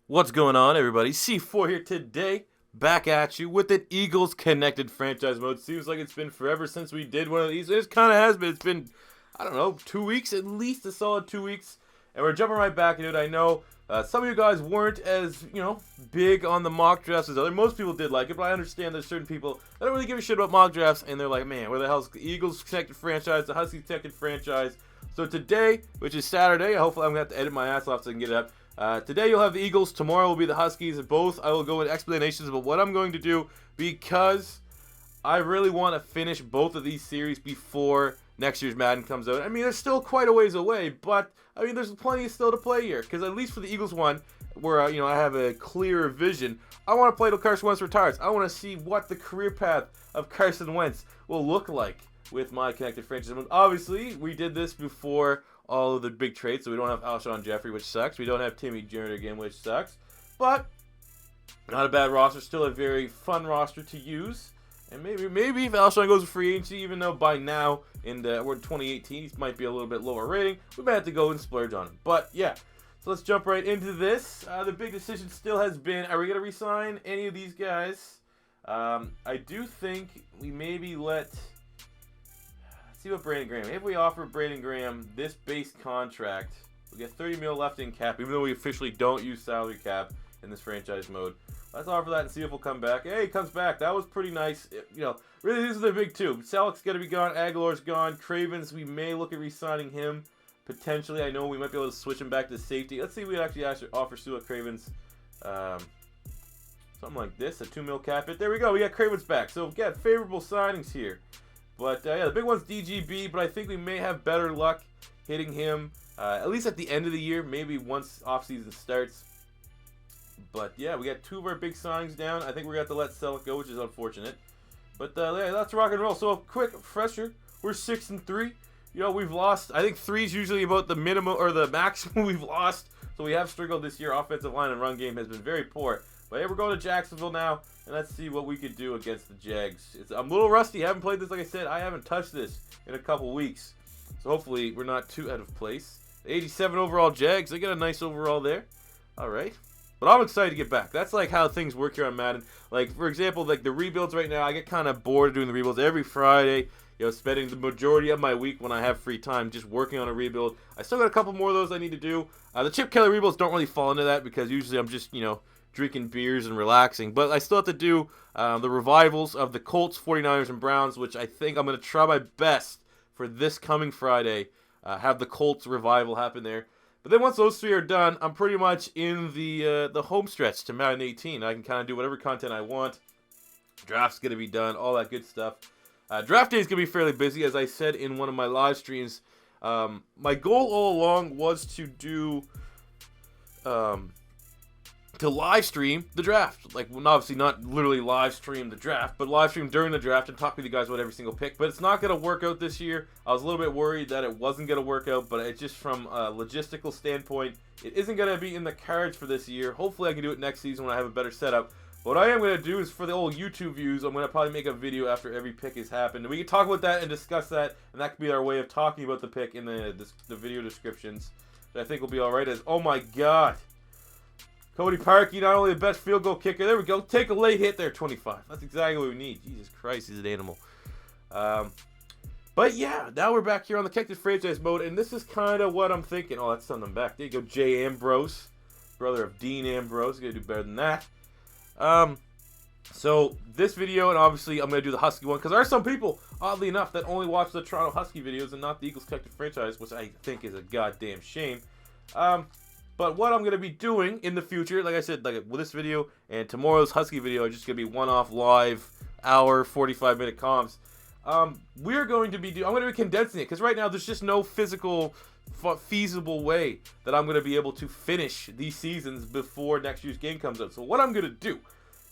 What's going on, everybody? C4 here today, back at you with an Eagles connected franchise mode. Seems like it's been forever since we did one of these. It kind of has been. It's been, I don't know, 2 weeks, at least a solid 2 weeks. And we're jumping right back into it. I know some of you guys weren't as, big on the mock drafts as others. Most people did like it, but I understand there's certain people that don't really give a shit about mock drafts, and they're like, man, where the hell's the Eagles connected franchise, the Huskies connected franchise? So today, which is Saturday, hopefully I'm going to have to edit my ass off so I can get it up. Today you'll have the Eagles, tomorrow will be the Huskies, and both I will go into explanations about what I'm going to do because I really want to finish both of these series before next year's Madden comes out. I mean, there's still quite a ways away, but I mean, there's plenty still to play here because at least for the Eagles one, where I have a clearer vision, I want to play till Carson Wentz retires. I want to see what the career path of Carson Wentz will look like with my connected franchise. Obviously, we did this before all of the big trades, so we don't have Alshon Jeffrey, which sucks. We don't have Timmy Jernigan, which sucks. But not a bad roster. Still a very fun roster to use. And maybe if Alshon goes to free agency, even though by now we're in 2018, he might be a little bit lower rating, we might have to go and splurge on him. But yeah, so let's jump right into this. The big decision still has been: are we going to re-sign any of these guys? I do think we maybe see what Brandon Graham. If we offer Brandon Graham this base contract, we get $30 million left in cap, even though we officially don't use salary cap in this franchise mode. Let's offer that and see if he'll come back. Hey, he comes back. That was pretty nice. Really, these are the big two. Selleck's going to be gone. Aguilar's gone. Cravens, we may look at re-signing him potentially. I know we might be able to switch him back to safety. Let's see if we actually offer Sua Cravens something like this, a $2 million cap hit. There we go. We got Cravens back. So, again, favorable signings here. But, yeah, the big one's DGB, but I think we may have better luck hitting him, at least at the end of the year, maybe once offseason starts. But, yeah, we got two of our big signings down. I think we're going to have to let Selleck go, which is unfortunate. But, yeah, let's rock and roll. So, a quick refresher, we're 6-3. We've lost, I think 3 is usually about the minimum, or the maximum we've lost. So, we have struggled this year. Offensive line and run game has been very poor. But, hey, we're going to Jacksonville now. And let's see what we could do against the Jags. I'm a little rusty. I haven't played this, like I said. I haven't touched this in a couple weeks. So hopefully we're not too out of place. The 87 overall Jags. They get a nice overall there. All right. But I'm excited to get back. That's like how things work here on Madden. Like, for example, like the rebuilds right now, I get kind of bored of doing the rebuilds every Friday. Spending the majority of my week when I have free time just working on a rebuild. I still got a couple more of those I need to do. The Chip Kelly rebuilds don't really fall into that because usually I'm just, drinking beers and relaxing. But I still have to do the revivals of the Colts, 49ers, and Browns, which I think I'm going to try my best for this coming Friday. Have the Colts revival happen there. But then once those 3 are done, I'm pretty much in the home stretch to Madden 18. I can kind of do whatever content I want. Draft's going to be done, all that good stuff. Draft day is going to be fairly busy, as I said in one of my live streams. My goal all along was to do... to live stream the draft. Like, well, obviously not literally live stream the draft, but live stream during the draft and talk with you guys about every single pick. But it's not going to work out this year. I was a little bit worried that it wasn't going to work out, but it's just from a logistical standpoint, it isn't going to be in the cards for this year. Hopefully I can do it next season when I have a better setup. What I am going to do is for the old YouTube views, I'm going to probably make a video after every pick has happened. And we can talk about that and discuss that, and that could be our way of talking about the pick in the video descriptions. That I think will be alright as, oh my god, Cody Parkey, not only the best field goal kicker. There we go. Take a late hit there, 25. That's exactly what we need. Jesus Christ, he's an animal. But yeah, now we're back here on the connected franchise mode, and this is kind of what I'm thinking. Oh, that's something back. There you go, Jay Ambrose, brother of Dean Ambrose. Gonna do better than that. So this video, and obviously I'm gonna do the Husky one because there are some people, oddly enough, that only watch the Toronto Husky videos and not the Eagles connected franchise, which I think is a goddamn shame. But what I'm going to be doing in the future, like I said, like with this video and tomorrow's Husky video, are just going to be one-off live hour, 45-minute comps. We're going to be I'm going to be condensing it because right now there's just no physical, feasible way that I'm going to be able to finish these seasons before next year's game comes out. So what I'm going to do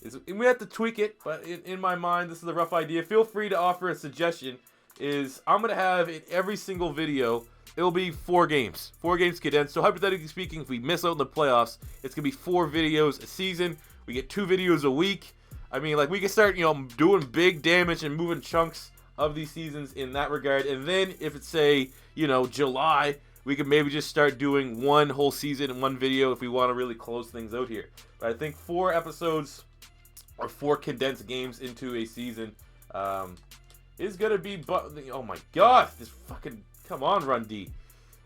is we have to tweak it, but in my mind, this is a rough idea. Feel free to offer a suggestion. I'm going to have in every single video, it'll be 4 games. 4 games condensed. So hypothetically speaking, if we miss out in the playoffs, it's going to be 4 videos a season. We get 2 videos a week. I mean, like, we can start, doing big damage and moving chunks of these seasons in that regard. And then if it's, say, July, we could maybe just start doing one whole season in one video if we want to really close things out here. But I think 4 episodes or 4 condensed games into a season is going to be... Oh my god, this fucking... Come on, Run D.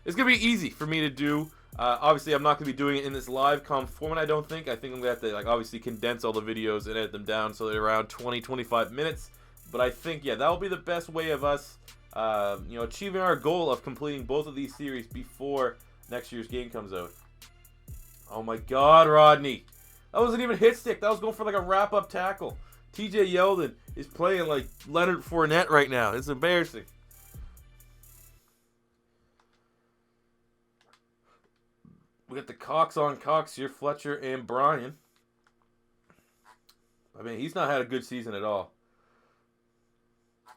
It's going to be easy for me to do. Obviously, I'm not going to be doing it in this live com format, I don't think. I think I'm going to have to, like, obviously condense all the videos and edit them down so they're around 20-25 minutes. But I think, yeah, that'll be the best way of us, achieving our goal of completing both of these series before next year's game comes out. Oh my god, Rodney. That wasn't even a hit stick. That was going for, like, a wrap-up tackle. TJ Yeldon is playing like Leonard Fournette right now. It's embarrassing. We got the Cox on Cox here, Fletcher and Brian. I mean, he's not had a good season at all.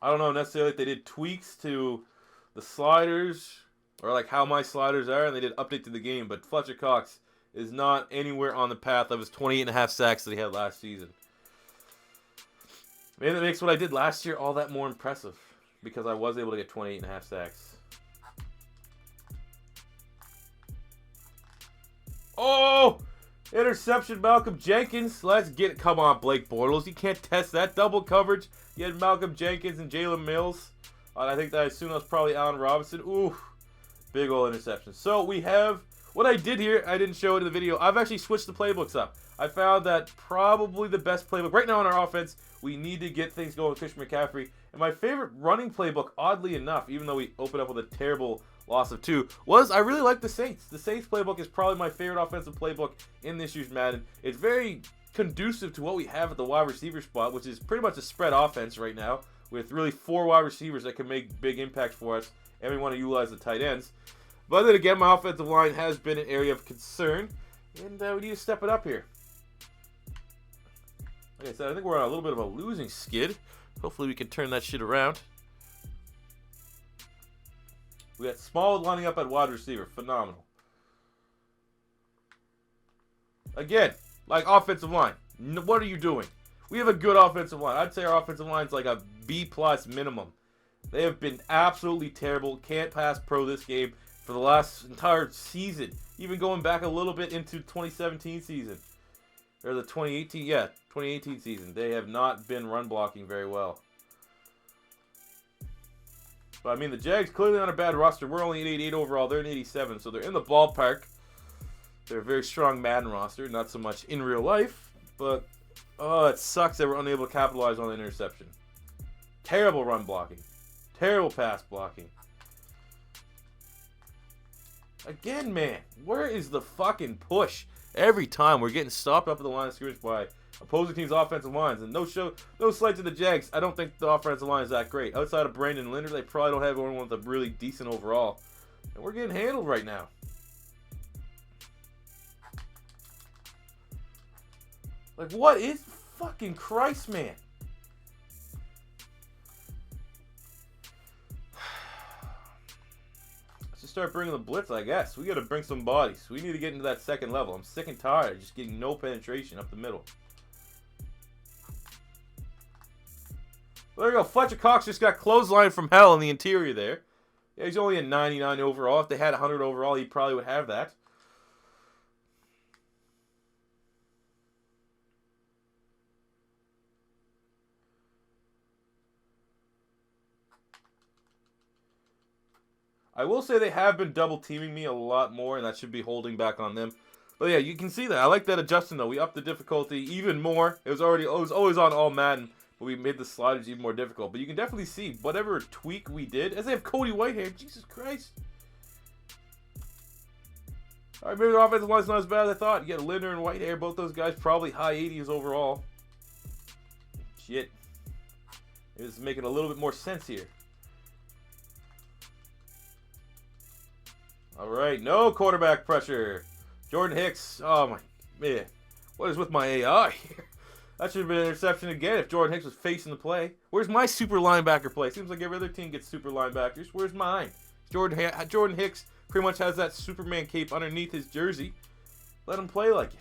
I don't know necessarily if they did tweaks to the sliders or like how my sliders are, and they did update to the game, but Fletcher Cox is not anywhere on the path of his 28.5 sacks that he had last season. Maybe that makes what I did last year all that more impressive, because I was able to get 28.5 sacks. Oh! Interception, Malcolm Jenkins. Let's get it. Come on, Blake Bortles. You can't test that. Double coverage. You had Malcolm Jenkins and Jalen Mills. I think that I assume that was probably Allen Robinson. Ooh. Big ol' interception. So we have... What I did here, I didn't show it in the video. I've actually switched the playbooks up. I found that probably the best playbook right now in our offense, we need to get things going with Christian McCaffrey. And my favorite running playbook, oddly enough, even though we opened up with a terrible loss of 2, was I really like the Saints. The Saints playbook is probably my favorite offensive playbook in this year's Madden. It's very conducive to what we have at the wide receiver spot, which is pretty much a spread offense right now, with really 4 wide receivers that can make big impacts for us, and we want to utilize the tight ends. But then again, my offensive line has been an area of concern, and we need to step it up here. Like I said, I think we're on a little bit of a losing skid. Hopefully we can turn that shit around. We got Small lining up at wide receiver. Phenomenal. Again, like offensive line. What are you doing? We have a good offensive line. I'd say our offensive line is like a B+ minimum. They have been absolutely terrible. Can't pass pro this game for the last entire season. Even going back a little bit into 2017 season. Or the 2018 season. They have not been run blocking very well. But I mean, the Jags clearly on a bad roster. We're only an 88 overall. They're an 87, so they're in the ballpark. They're a very strong Madden roster, not so much in real life. But, oh, it sucks that we're unable to capitalize on the interception. Terrible run blocking. Terrible pass blocking. Again, man, where is the fucking push? Every time we're getting stopped up at the line of scrimmage by opposing teams' offensive lines. And no slight to the Jags. I don't think the offensive line is that great. Outside of Brandon Linder, they probably don't have anyone with a really decent overall. And we're getting handled right now. Like, what is fucking Christ, man? Let's just start bringing the blitz, I guess. We got to bring some bodies. We need to get into that second level. I'm sick and tired of just getting no penetration up the middle. Well, there you go. Fletcher Cox just got clothesline from hell in the interior there. Yeah, he's only a 99 overall. If they had 100 overall, he probably would have that. I will say they have been double teaming me a lot more, and that should be holding back on them. But yeah, you can see that. I like that adjustment though. We upped the difficulty even more. It was always on all Madden, but we made the sliders even more difficult. But you can definitely see whatever tweak we did, as they have Cody Whitehair. Jesus Christ. All right, maybe the offensive line's not as bad as I thought. You got Linder and Whitehair, both those guys probably high 80s overall. Shit. It's making a little bit more sense here. All right, no quarterback pressure. Jordan Hicks. Oh, my man. What is with my AI here? That should have been an interception again if Jordan Hicks was facing the play. Where's my super linebacker play? Seems like every other team gets super linebackers. Where's mine? Jordan Hicks pretty much has that Superman cape underneath his jersey. Let him play like it.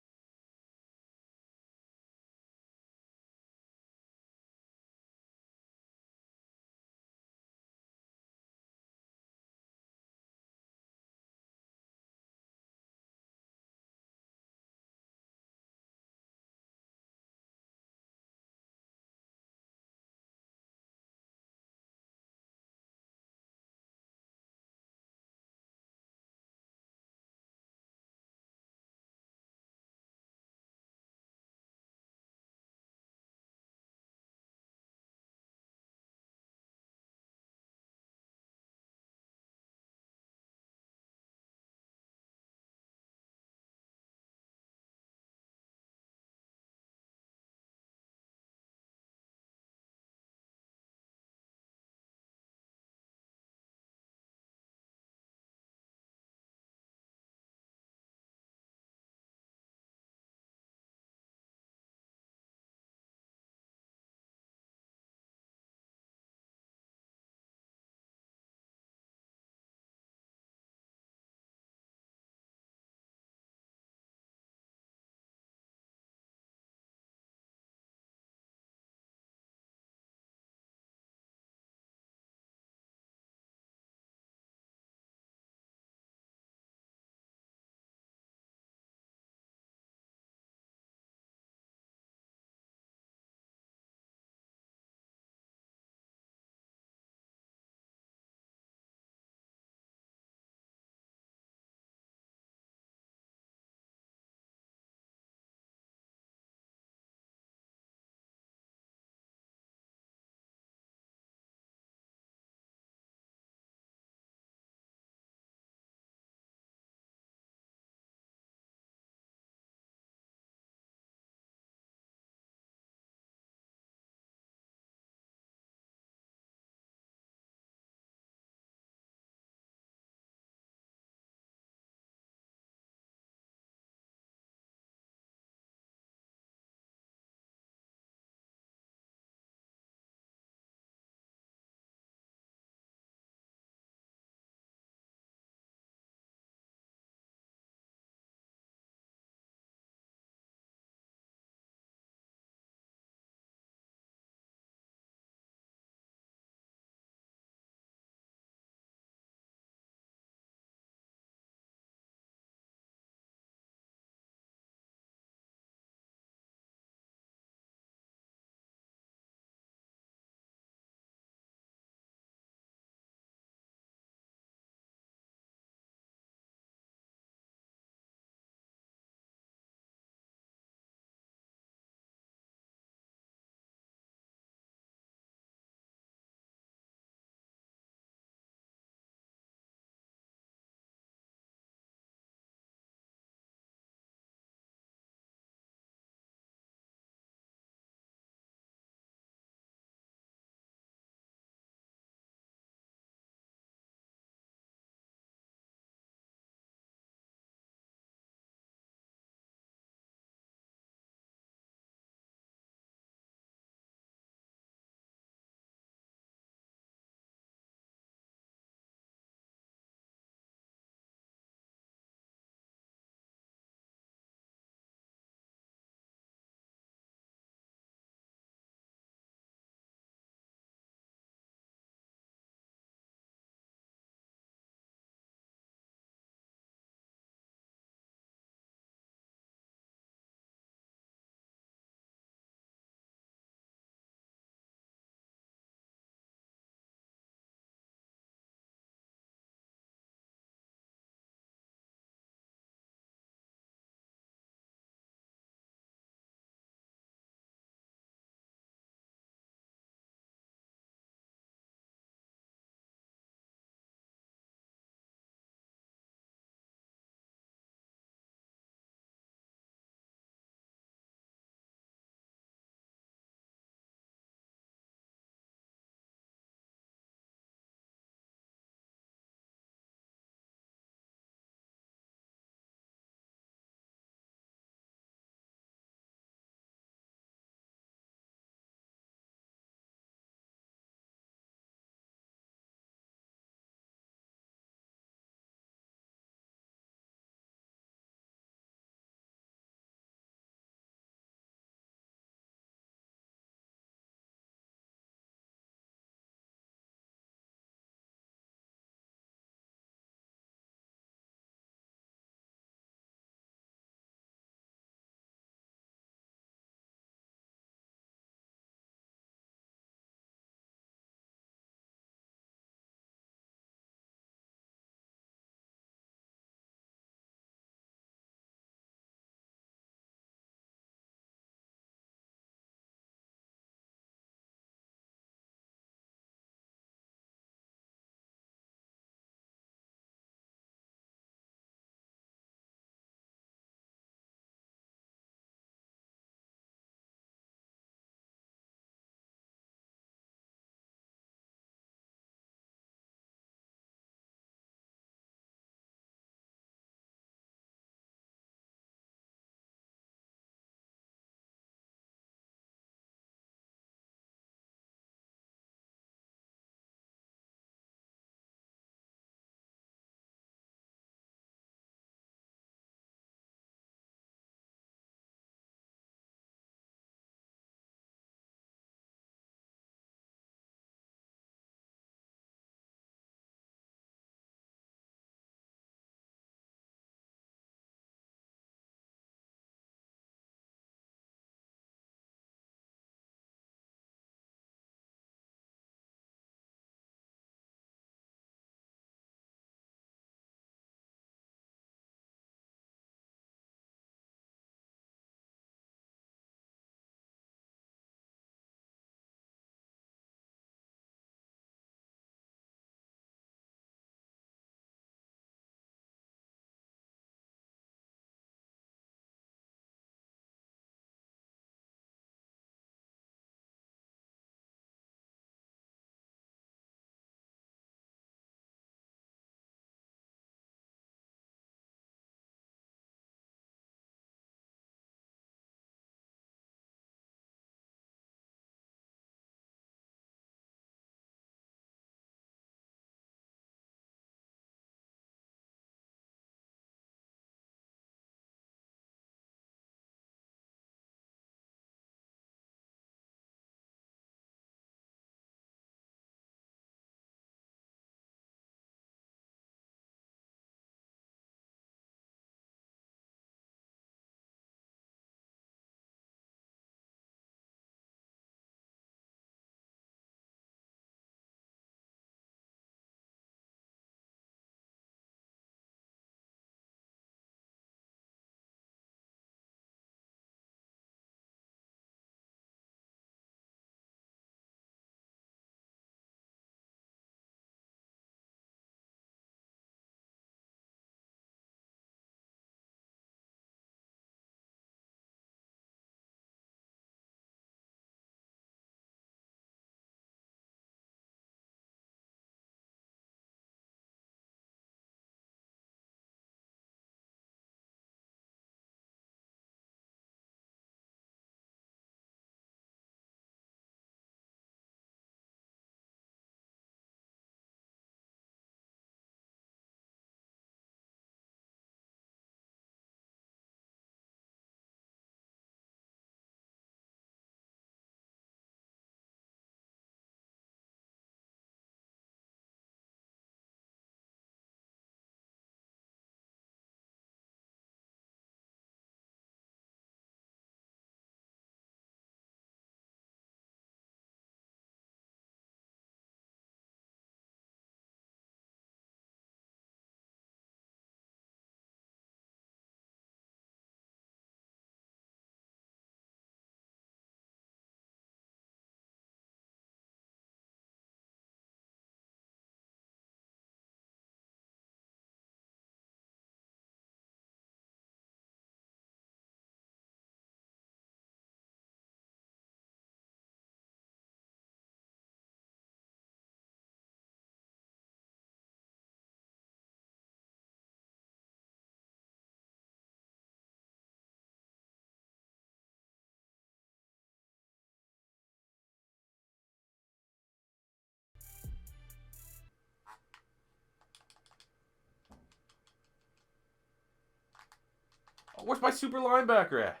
where's my super linebacker at?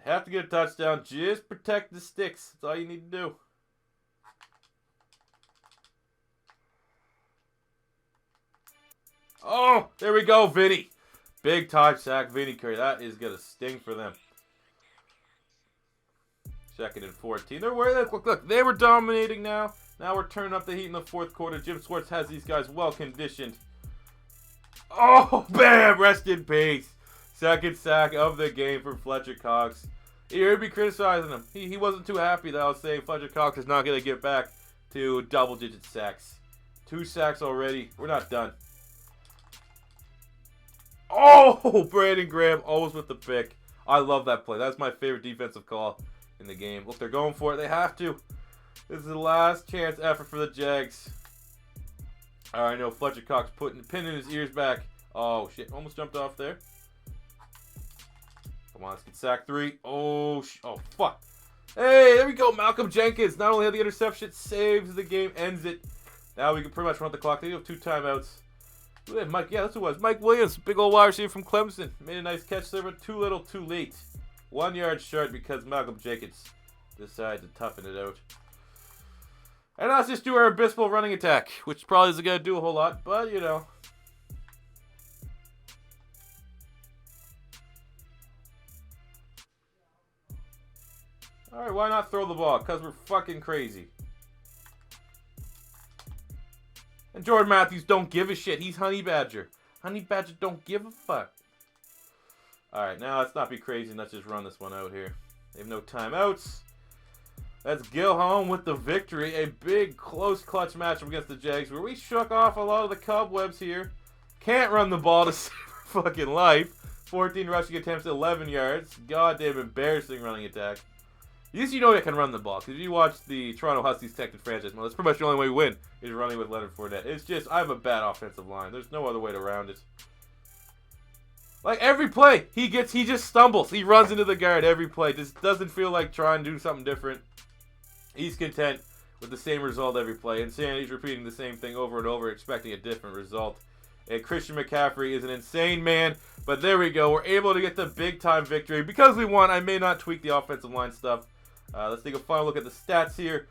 Have to get a touchdown. Just protect the sticks. That's all you need to do. Oh, there we go, Vinny. Big time sack, Vinny Curry. That is going to sting for them. Second and 14. Look, they were dominating now. Now we're turning up the heat in the fourth quarter. Jim Schwartz has these guys well conditioned. Oh, bam! Rest in peace. Second sack of the game for Fletcher Cox. You'd be criticizing him. He wasn't too happy that I was saying Fletcher Cox is not going to get back to double-digit sacks. 2 sacks already. We're not done. Oh, Brandon Graham almost with the pick. I love that play. That's my favorite defensive call in the game. Look, they're going for it. They have to. This is the last chance effort for the Jags. All right, no, Fletcher Cox pinning his ears back. Oh, shit. Almost jumped off there. Come on, let's get sack 3. Oh, fuck. Hey, there we go. Malcolm Jenkins not only had the interception, saves the game, ends it. Now we can pretty much run the clock. They have 2 timeouts. Mike, yeah, that's who it was. Mike Williams, big old wide receiver from Clemson. Made a nice catch there, but too little, too late. 1 yard short because Malcolm Jenkins decided to toughen it out. And let's just do our abysmal running attack, which probably isn't going to do a whole lot, but, you know. All right, why not throw the ball? Because we're fucking crazy. And Jordan Matthews don't give a shit. He's Honey Badger. Honey Badger don't give a fuck. All right, now let's not be crazy. Let's just run this one out here. They have no timeouts. Let's go home with the victory. A big, close, clutch matchup against the Jags where we shook off a lot of the cobwebs here. Can't run the ball to save our fucking life. 14 rushing attempts, 11 yards. Goddamn embarrassing running attack. At least you know they can run the ball. Because if you watch the Toronto Huskies Tech franchise, well, that's pretty much the only way we win is running with Leonard Fournette. It's just, I have a bad offensive line. There's no other way around it. Like every play, he just stumbles. He runs into the guard every play. Just doesn't feel like trying to do something different. He's content with the same result every play. Insanity's repeating the same thing over and over, expecting a different result. And Christian McCaffrey is an insane man. But there we go. We're able to get the big-time victory. Because we won, I may not tweak the offensive line stuff. Let's take a final look at the stats here.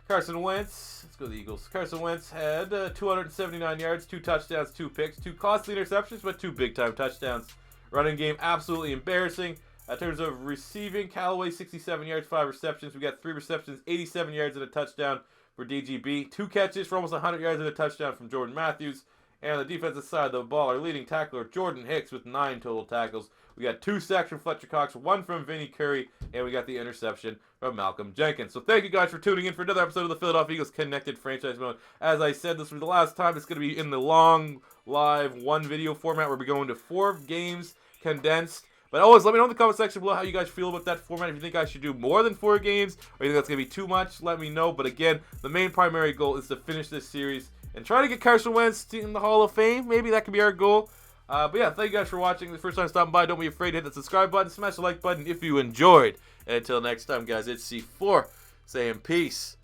Carson Wentz, let's go to the Eagles. Carson Wentz had 279 yards, 2 touchdowns, 2 picks, 2 costly interceptions, but 2 big-time touchdowns. Running game, absolutely embarrassing. In terms of receiving, Callaway, 67 yards, 5 receptions. We got 3 receptions, 87 yards and a touchdown for DGB. 2 catches for almost 100 yards and a touchdown from Jordan Matthews. And on the defensive side of the ball, our leading tackler, Jordan Hicks, with 9 total tackles. We got 2 sacks from Fletcher Cox, 1 from Vinny Curry, and we got the interception from Malcolm Jenkins. So thank you guys for tuning in for another episode of the Philadelphia Eagles Connected Franchise Mode. As I said, this was the last time. It's going to be in the long, live, 1 video format where we're going to 4 games condensed. But always let me know in the comment section below how you guys feel about that format. If you think I should do more than 4 games, or you think that's going to be too much, let me know. But again, the main primary goal is to finish this series and try to get Carson Wentz in the Hall of Fame. Maybe that could be our goal. But yeah, thank you guys for watching. The first time stopping by, don't be afraid to hit the subscribe button, smash the like button if you enjoyed. And until next time, guys, it's C4 saying peace.